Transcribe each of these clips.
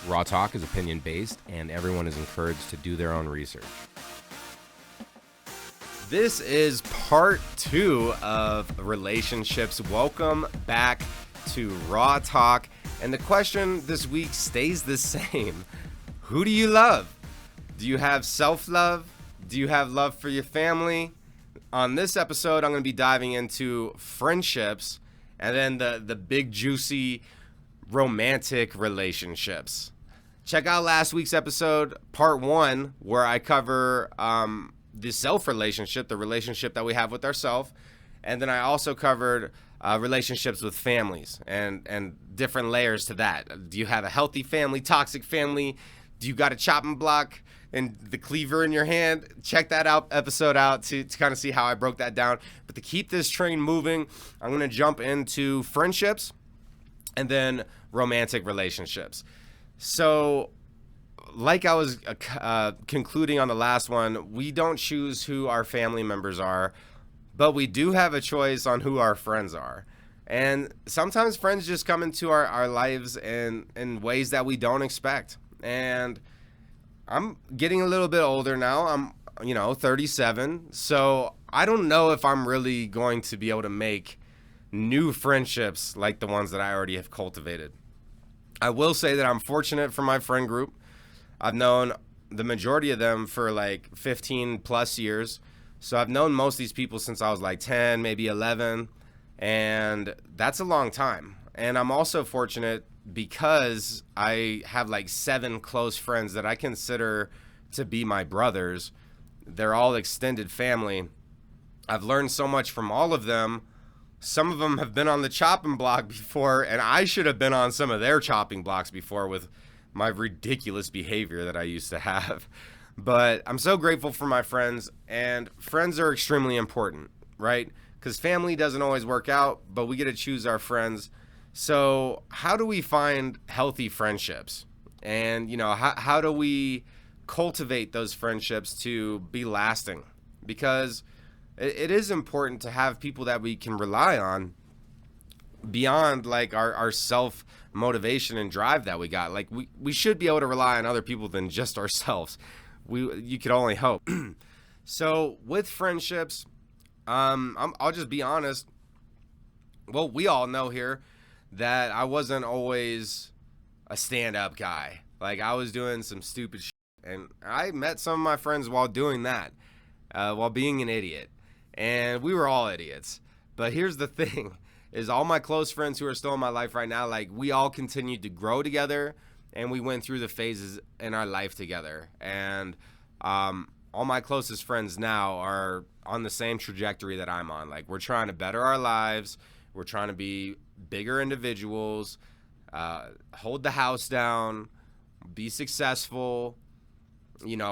Raw Talk is opinion-based, and everyone is encouraged to do their own research. This is part 2 of relationships. Welcome back to Raw Talk. And the question this week stays the same. Who do you love? Do you have self-love? Do you have love for your family? On this episode, I'm going to be diving into friendships and then the big, juicy, romantic relationships. Check out last week's episode, part 1, where I cover the self relationship, the relationship that we have with ourselves. And then I also covered relationships with families and different layers to that. Do you have a healthy family, toxic family? Do you got a chopping block and the cleaver in your hand? Check that episode out to kind of see how I broke that down. But to keep this train moving, I'm going to jump into friendships and then romantic relationships. So like I was concluding on the last one, we don't choose who our family members are, but we do have a choice on who our friends are. And sometimes friends just come into our lives in ways that we don't expect. And I'm getting a little bit older now. I'm 37. So I don't know if I'm really going to be able to make new friendships like the ones that I already have cultivated. I will say that I'm fortunate for my friend group. I've known the majority of them for like 15 plus years. So I've known most of these people since I was like 10, maybe 11. And that's a long time. And I'm also fortunate because I have like 7 close friends that I consider to be my brothers. They're all extended family. I've learned so much from all of them. Some of them have been on the chopping block before, and I should have been on some of their chopping blocks before with my ridiculous behavior that I used to have. But I'm so grateful for my friends, and friends are extremely important, right? Because family doesn't always work out, but we get to choose our friends. So how do we find healthy friendships? And, how do we cultivate those friendships to be lasting? Because it is important to have people that we can rely on beyond like our self motivation and drive that we got. Like we should be able to rely on other people than just ourselves. You could only hope. So with friendships, I'll just be honest. Well, we all know here that I wasn't always a stand-up guy. Like I was doing some stupid shit, and I met some of my friends while doing that, while being an idiot. And we were all idiots. But here's the thing, is all my close friends who are still in my life right now, like we all continued to grow together and we went through the phases in our life together. And all my closest friends now are on the same trajectory that I'm on. Like we're trying to better our lives. We're trying to be bigger individuals, hold the house down, be successful,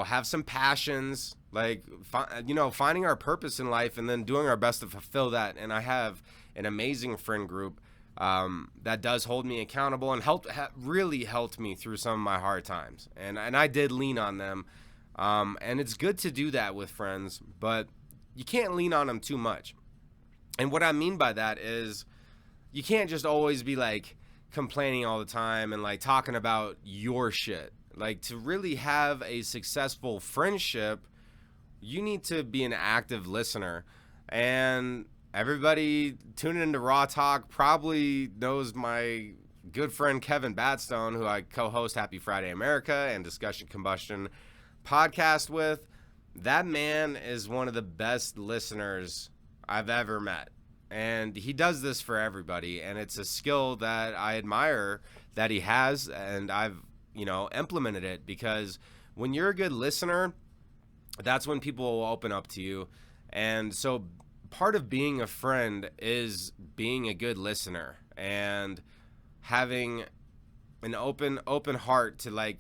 have some passions, like, finding our purpose in life and then doing our best to fulfill that. And I have an amazing friend group that does hold me accountable and really helped me through some of my hard times. And I did lean on them. And it's good to do that with friends, but you can't lean on them too much. And what I mean by that is you can't just always be like complaining all the time and like talking about your shit. Like to really have a successful friendship, you need to be an active listener. And everybody tuning into Raw Talk probably knows my good friend Kevin Batstone, who I co-host Happy Friday America and Discussion Combustion podcast with. That man is one of the best listeners I've ever met. And he does this for everybody. And it's a skill that I admire that he has. And I've, implemented it, because when you're a good listener, that's when people will open up to you. And so part of being a friend is being a good listener and having an open heart to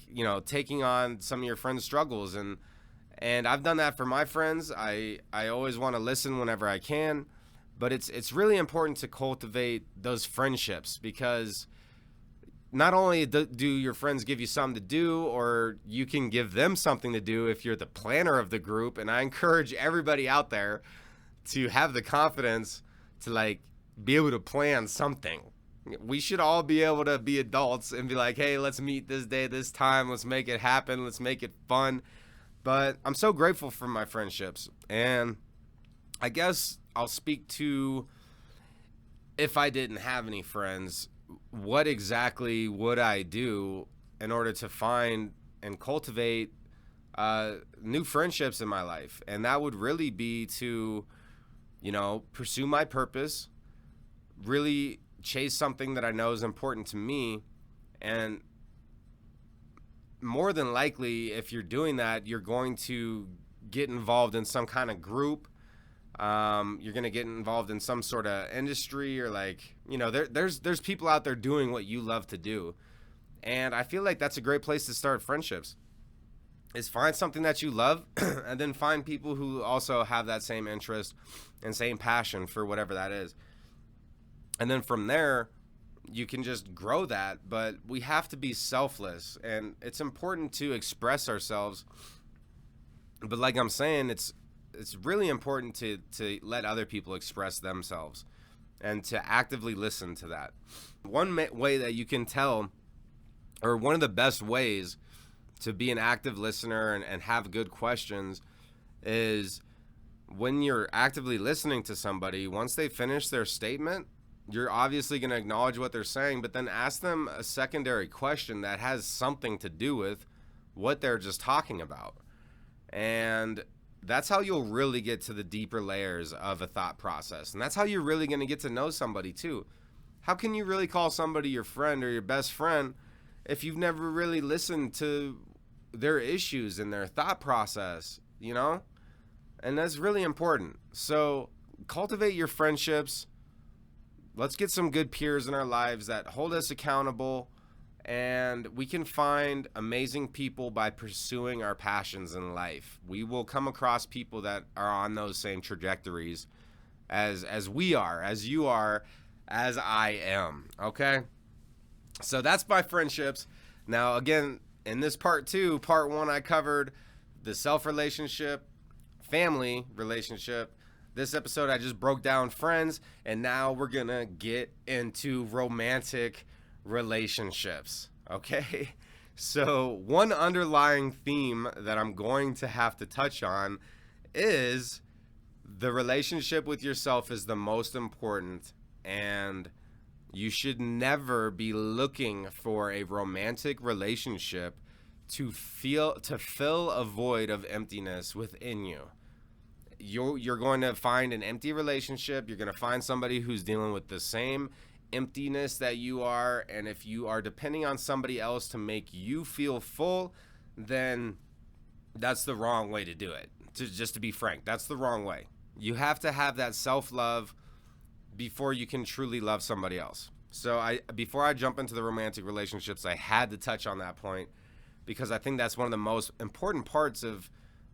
taking on some of your friends' struggles. And I've done that for my friends. I always want to listen whenever I can, but it's really important to cultivate those friendships, because not only do your friends give you something to do, or you can give them something to do if you're the planner of the group. And I encourage everybody out there to have the confidence to be able to plan something. We should all be able to be adults and be like, hey, let's meet this day, this time. Let's make it happen. Let's make it fun. But I'm so grateful for my friendships. And I guess I'll speak to, if I didn't have any friends, what exactly would I do in order to find and cultivate new friendships in my life? And that would really be to, pursue my purpose, really chase something that I know is important to me. And more than likely, if you're doing that, you're going to get involved in some kind of group. You're going to get involved in some sort of industry, or there's people out there doing what you love to do. And I feel like that's a great place to start friendships, is find something that you love and then find people who also have that same interest and same passion for whatever that is. And then from there, you can just grow that. But we have to be selfless, and it's important to express ourselves. But like I'm saying, it's really important to let other people express themselves and to actively listen to that. One way that you can tell, or one of the best ways to be an active listener and have good questions, is when you're actively listening to somebody, once they finish their statement, you're obviously going to acknowledge what they're saying, but then ask them a secondary question that has something to do with what they're just talking about. And that's how you'll really get to the deeper layers of a thought process. And that's how you're really going to get to know somebody too. How can you really call somebody your friend or your best friend if you've never really listened to their issues and their thought process, And that's really important. So cultivate your friendships. Let's get some good peers in our lives that hold us accountable. And we can find amazing people by pursuing our passions in life. We will come across people that are on those same trajectories as we are, as you are, as I am. Okay? So that's my friendships. Now, again, in this part 2, part 1, I covered the self-relationship, family relationship. This episode, I just broke down friends. And now we're going to get into romantic relationships. Okay, so one underlying theme that I'm going to have to touch on is the relationship with yourself is the most important, and you should never be looking for a romantic relationship to fill a void of emptiness within you. You're going to find an empty relationship. You're going to find somebody who's dealing with the same emptiness that you are, and if you are depending on somebody else to make you feel full, then that's the wrong way to do it. Just to be frank, that's the wrong way. You have to have that self-love before you can truly love somebody else. So before I jump into the romantic relationships, I had to touch on that point, because I think that's one of the most important parts of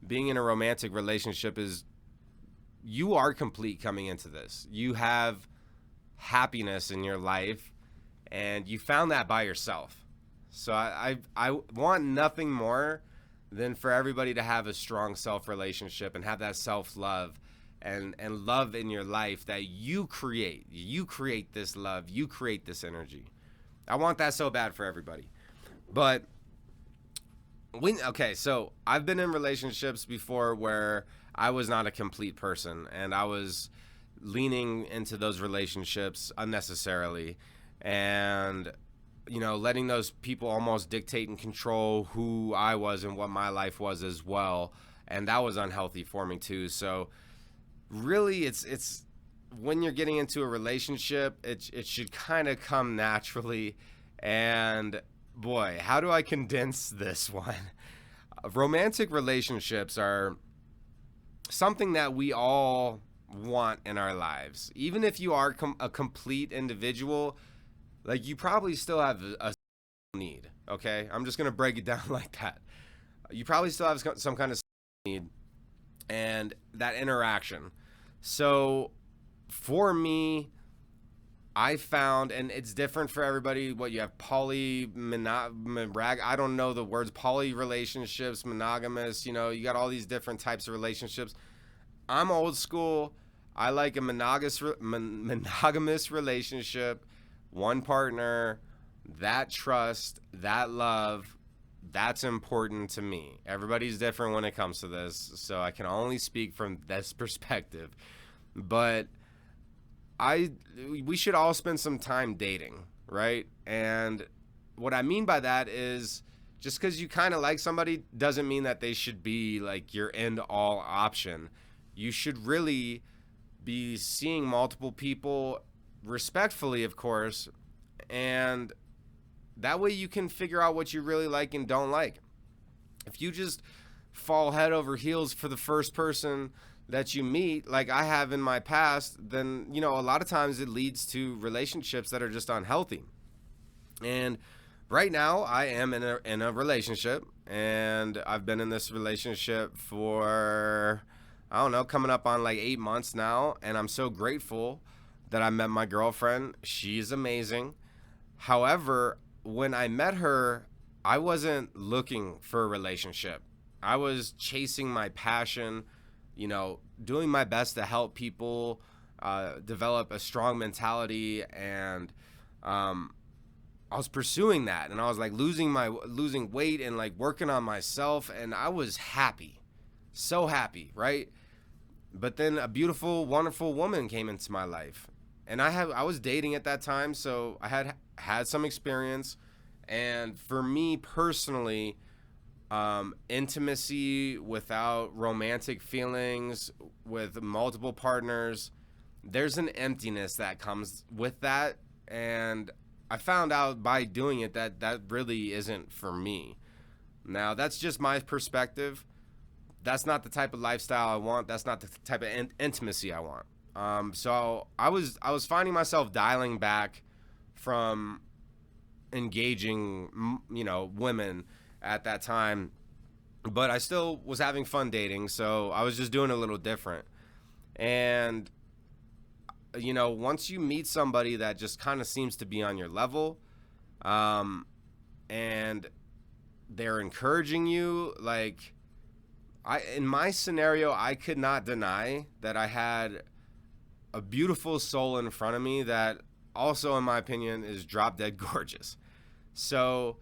being in a romantic relationship. Is you are complete coming into this. You have happiness in your life, and you found that by yourself. So I want nothing more than for everybody to have a strong self-relationship and have that self-love and love in your life that you create. You create this love. You create this energy. I want that so bad for everybody. But so I've been in relationships before where I was not a complete person, and I was leaning into those relationships unnecessarily, and letting those people almost dictate and control who I was and what my life was as well, and that was unhealthy for me too. So really, it's when you're getting into a relationship, it should kind of come naturally. And boy, how do I condense this one? Romantic relationships are something that we all want in our lives. Even if you are a complete individual, like, you probably still have a need. Okay, I'm just gonna break it down like that. You probably still have some kind of need, and that interaction. So for me, I found, and it's different for everybody, what you have I don't know the words, poly relationships, monogamous, you got all these different types of relationships. I'm old school. I like a monogamous relationship one partner, that trust, that love, that's important to me. Everybody's different when it comes to this, so I can only speak from this perspective. But we should all spend some time dating, right? And what I mean by that is just because you kind of like somebody doesn't mean that they should be like your end all option. You should really be seeing multiple people respectfully, of course, and that way you can figure out what you really like and don't like. If you just fall head over heels for the first person that you meet, like I have in my past, then, a lot of times it leads to relationships that are just unhealthy. And right now I am in a relationship, and I've been in this relationship for, I don't know, coming up on like 8 months now. And I'm so grateful that I met my girlfriend. She's amazing. However, when I met her, I wasn't looking for a relationship. I was chasing my passion, doing my best to help people develop a strong mentality, and I was pursuing that, and I was like losing weight and like working on myself, and I was happy, so happy, right? But then a beautiful, wonderful woman came into my life, and I was dating at that time, so I had some experience. And for me personally, intimacy without romantic feelings with multiple partners, there's an emptiness that comes with that. And I found out by doing it that really isn't for me. Now, that's just my perspective. That's not the type of lifestyle I want. That's not the type of intimacy I want. So I was finding myself dialing back from engaging, women at that time, but I still was having fun dating, so I was just doing a little different. And once you meet somebody that just kind of seems to be on your level, and they're encouraging you, like in my scenario, I could not deny that I had a beautiful soul in front of me that also, in my opinion, is drop dead gorgeous. So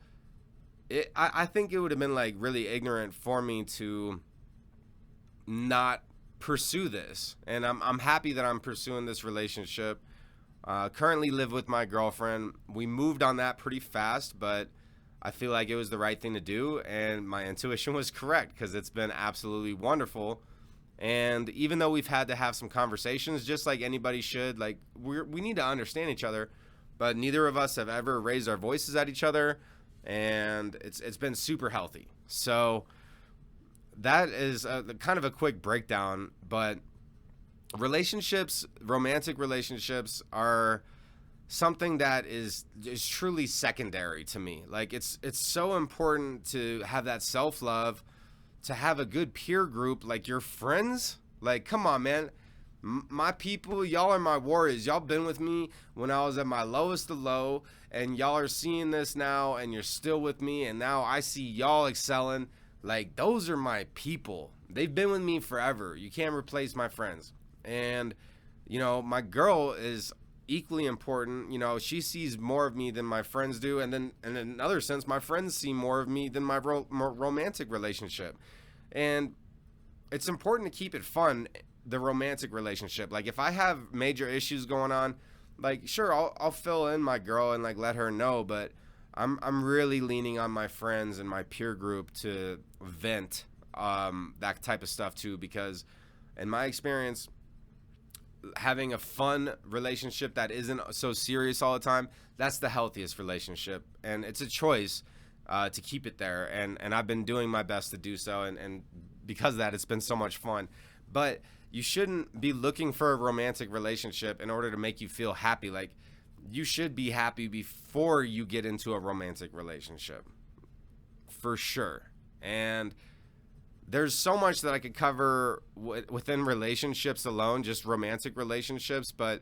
I think it would have been like really ignorant for me to not pursue this. And I'm happy that I'm pursuing this relationship. Currently live with my girlfriend. We moved on that pretty fast, but I feel like it was the right thing to do. And my intuition was correct, because it's been absolutely wonderful. And even though we've had to have some conversations, just like anybody should, like we need to understand each other, but neither of us have ever raised our voices at each other, and it's been super healthy. So that is kind of a quick breakdown. But relationships, romantic relationships, are something that is truly secondary to me. Like it's so important to have that self-love, to have a good peer group, like your friends. Like, come on, man. My people, y'all are my warriors. Y'all been with me when I was at my lowest of low, and y'all are seeing this now, and you're still with me, and now I see y'all excelling. Like, those are my people. They've been with me forever. You can't replace my friends. And, my girl is equally important. She sees more of me than my friends do, and then in another sense, my friends see more of me than my romantic relationship. And it's important to keep it fun, the romantic relationship. Like, if I have major issues going on, like, sure, I'll fill in my girl and like let her know, but I'm really leaning on my friends and my peer group to vent that type of stuff too, because in my experience, having a fun relationship that isn't so serious all the time, that's the healthiest relationship. And it's a choice to keep it there. And I've been doing my best to do so. And because of that, it's been so much fun. But you shouldn't be looking for a romantic relationship in order to make you feel happy. Like, you should be happy before you get into a romantic relationship, for sure. And there's so much that I could cover within relationships alone, just romantic relationships, but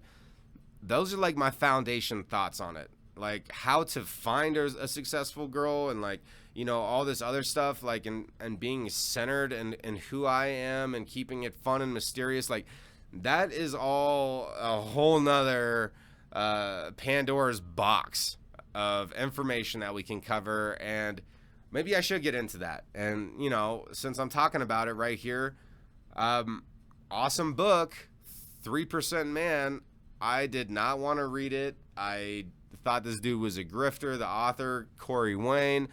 those are like my foundation thoughts on it. Like, how to find a successful girl, and like, all this other stuff, like, and being centered in who I am and keeping it fun and mysterious. Like, that is all a whole nother Pandora's box of information that we can cover, and maybe I should get into that. And since I'm talking about it right here, awesome book, 3% Man. I did not want to read it. I thought this dude was a grifter. The author, Corey Wayne,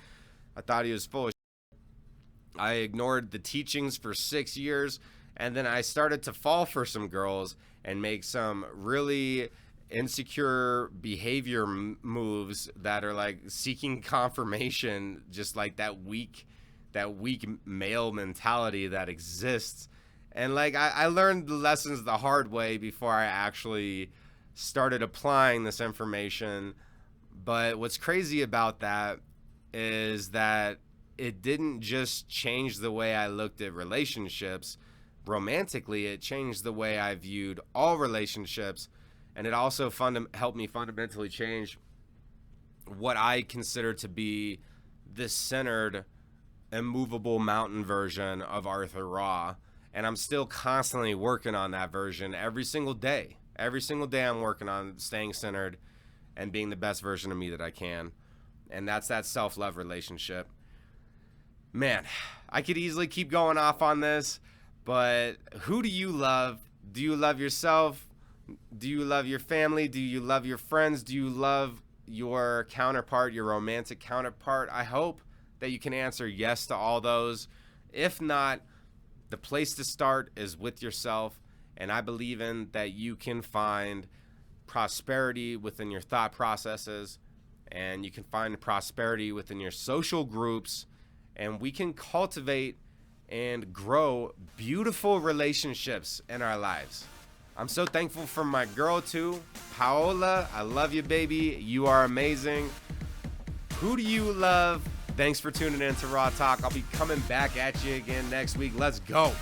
I thought he was full of shit. I ignored the teachings for 6 years, and then I started to fall for some girls and make some really insecure behavior moves that are like seeking confirmation, just like that weak male mentality that exists. And like I learned the lessons the hard way before I actually started applying this information. But what's crazy about that is that it didn't just change the way I looked at relationships romantically. It changed the way I viewed all relationships. And it also helped me fundamentally change what I consider to be this centered, immovable mountain version of Arthur Rawe. And I'm still constantly working on that version every single day. Every single day I'm working on staying centered and being the best version of me that I can. And that's that self-love relationship. Man, I could easily keep going off on this, but who do you love? Do you love yourself? Do you love your family? Do you love your friends? Do you love your counterpart, your romantic counterpart? I hope that you can answer yes to all those. If not, the place to start is with yourself, and I believe in that you can find prosperity within your thought processes, and you can find prosperity within your social groups, and we can cultivate and grow beautiful relationships in our lives. I'm so thankful for my girl too, Paola. I love you, baby. You are amazing. Who do you love? Thanks for tuning in to Raw Talk. I'll be coming back at you again next week. Let's go.